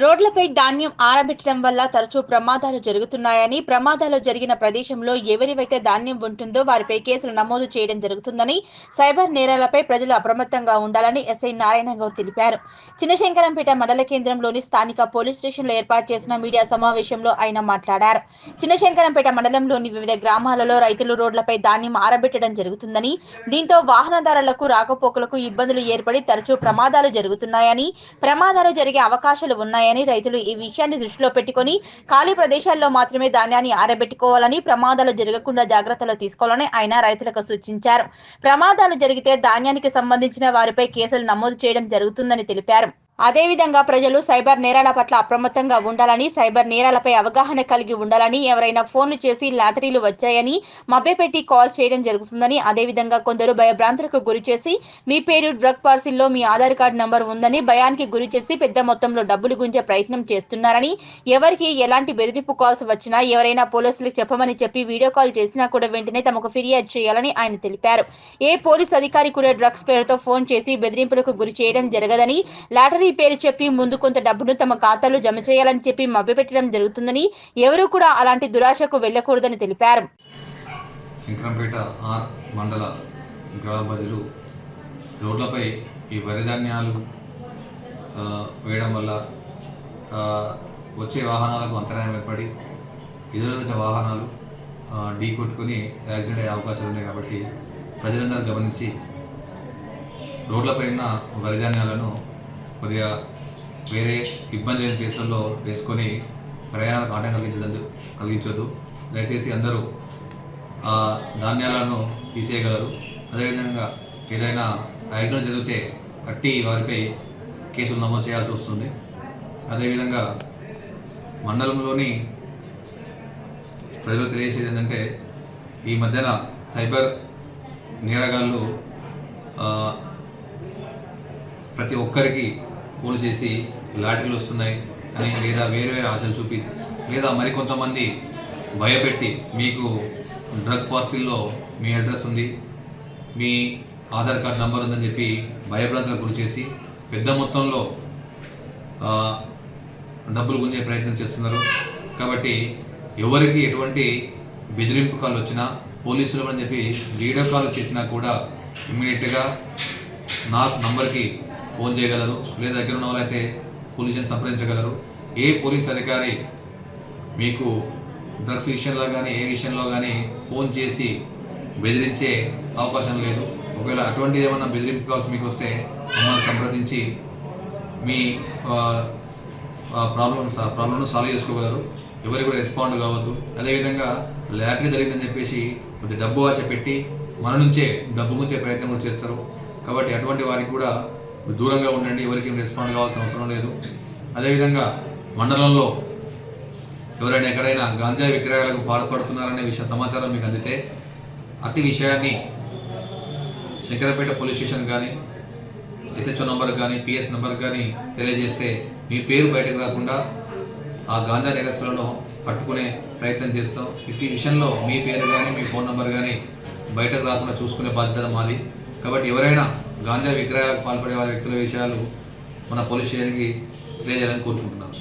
రోడ్లపై ధాన్యం ఆరబెట్టడం వల్ల తరచూ ప్రమాదాలు జరుగుతున్నాయని, ప్రమాదాలు జరిగిన ప్రదేశంలో ఎవరివైతే ధాన్యం ఉంటుందో వారిపై కేసులు నమోదు చేయడం జరుగుతుందని, సైబర్ నేరాలపై ప్రజలు అప్రమత్తంగా ఉండాలని ఎస్ఐ నారాయణ గౌడ్ తెలిపారు. చిన్నశంకరంపేట మండల కేంద్రంలోని స్థానిక పోలీస్ స్టేషన్లో ఏర్పాటు చేసిన మీడియా సమావేశంలో ఆయన మాట్లాడారు. చిన్నశంకరంపేట మండలంలోని వివిధ గ్రామాలలో రైతులు రోడ్లపై ధాన్యం ఆరబెట్టడం జరుగుతుందని, దీంతో వాహనదారులకు రాకపోకలకు ఇబ్బందులు ఏర్పడి తరచూ ప్రమాదాలు జరుగుతున్నాయని, ప్రమాదాలు జరిగే అవకాశాలు ఉన్నాయని రైతులు ఈ విషయాన్ని దృష్టిలో పెట్టుకొని ఖాళీ ప్రదేశాల్లో మాత్రమే ధాన్యాన్ని ఆరబెట్టుకోవాలని, ప్రమాదాలు జరగకుండా జాగ్రత్తలు తీసుకోవాలని ఆయన రైతులకు సూచించారు. ప్రమాదాలు జరిగితే ధాన్యానికి సంబంధించిన వారిపై కేసులు నమోదు చేయడం జరుగుతుందని తెలిపారు. అదేవిధంగా ప్రజలు సైబర్ నేరాల పట్ల అప్రమత్తంగా ఉండాలని, సైబర్ నేరాలపై అవగాహన కలిగి ఉండాలని, ఎవరైనా ఫోన్లు చేసి లాటరీలు వచ్చాయని మభ్యపెట్టి కాల్స్ చేయడం జరుగుతుందని, అదేవిధంగా కొందరు భయభ్రాంతులకు గురి చేసి మీ పేరు డ్రగ్ పార్సిల్లో మీ ఆధార్ కార్డు నంబర్ ఉందని భయానికి గురి చేసి పెద్ద మొత్తంలో డబ్బులు గుంజే ప్రయత్నం చేస్తున్నారని, ఎవరికి ఎలాంటి బెదిరింపు కాల్స్ వచ్చినా ఎవరైనా పోలీసులకు చెప్పమని చెప్పి వీడియో కాల్ చేసినా కూడా వెంటనే తమకు ఫిర్యాదు చేయాలని ఆయన తెలిపారు. ఏ పోలీస్ అధికారి కూడా డ్రగ్స్ పేరుతో ఫోన్ చేసి బెదిరింపులకు గురి చేయడం జరగదని, లాటరీ పేరు చెప్పి ముందు కొంత డబ్బును తమ ఖాతాలో జమ చేయాలని చెప్పి మభ్యపెట్టడం జరుగుతుందని, ఎవరూ కూడా అలాంటి దురాశకు వెళ్లకూడదని తెలిపారు. శంకరంపేట ఆర్ మండల గ్రామ ప్రజలు రోడ్లపై ఈ వరి ధాన్యాలు వేయడం వల్ల వచ్చే వాహనాలకు అంతరాయం ఏర్పడి ఎదురు వాహనాలు ఢీ కొట్టుకొని యాక్సిడెంట్ అయ్యే అవకాశాలు ఉన్నాయి. కాబట్టి ప్రజలందరూ గమనించి రోడ్లపై ఉన్న వరి ధాన్యాలను కొద్దిగా వేరే ఇబ్బంది లేని ప్లేసుల్లో వేసుకొని ప్రయాణాలకు ఆటంకం కలిగించొద్దు. దయచేసి అందరూ ఆ ధాన్యాలను తీసేయగలరు. అదేవిధంగా ఏదైనా యాక్సిడెంట్ జరిగితే అట్టి వారిపై కేసులు నమోదు చేయాల్సి వస్తుంది. అదేవిధంగా మండలంలోని ప్రజలు తెలియజేసేది ఏంటంటే, ఈ మధ్యన సైబర్ నేరగాళ్ళు ప్రతి ఒక్కరికి ఫోన్ చేసి లాటరీలు వస్తున్నాయి అని, లేదా వేరే వేరే ఆశలు చూపి, లేదా మరికొంతమంది భయపెట్టి మీకు డ్రగ్ పార్సిల్లో మీ అడ్రస్ ఉంది, మీ ఆధార్ కార్డు నంబర్ ఉందని చెప్పి భయభ్రాంతులకు గురి చేసి పెద్ద మొత్తంలో డబ్బులు గుంజే ప్రయత్నం చేస్తున్నారు. కాబట్టి ఎవరికి ఎటువంటి బెదిరింపు కాల్ వచ్చినా, పోలీసులు అని చెప్పి వీడియో కాల్ చేసినా కూడా ఇమ్మీడియట్గా నా నంబర్కి ఫోన్ చేయగలరు. లేదా దగ్గర ఉన్న వాళ్ళైతే పోలీసుని సంప్రదించగలరు. ఏ పోలీస్ అధికారి మీకు డ్రగ్స్ విషయంలో కానీ ఏ విషయంలో కానీ ఫోన్ చేసి బెదిరించే అవకాశం లేదు. ఒకవేళ అటువంటిది ఏమన్నా బెదిరింపు కాల్స్ మీకు వస్తే మమ్మల్ని సంప్రదించి మీ ప్రాబ్లమ్ను సాల్వ్ చేసుకోగలరు. ఎవరికి కూడా రెస్పాండ్ కావద్దు. అదేవిధంగా లాటరీ జరిగిందని చెప్పేసి కొద్ది డబ్బు ఆశ పెట్టి మన నుంచే డబ్బు గుంచే ప్రయత్నం కూడా చేస్తారు. కాబట్టి అటువంటి వారికి కూడా దూరంగా ఉండండి. ఎవరికి రెస్పాండ్ కావాల్సిన అవసరం లేదు. అదేవిధంగా మండలంలో ఎవరైనా ఎక్కడైనా గాంజా విక్రయాలకు పాల్పడుతున్నారనే సమాచారం మీకు అందితే అట్టి విషయాన్ని శంకరంపేట పోలీస్ స్టేషన్ కానీ, ఎస్హెచ్ఓ నంబర్ కానీ, పిఎస్ నంబర్ కానీ తెలియజేస్తే మీ పేరు బయటకు రాకుండా ఆ గాంజా నేరస్తులను పట్టుకునే ప్రయత్నం చేస్తాం. ఇట్టి విషయంలో మీ పేరు కానీ, మీ ఫోన్ నంబర్ కానీ బయటకు రాకుండా చూసుకునే బాధ్యత మాది. కాబట్టి ఎవరైనా గాంజా విక్రయాలకు పాల్పడే వారి వ్యక్తుల విషయాలు మన పోలీస్ స్టేషన్కి తెలియజేయాలని కోరుకుంటున్నాను.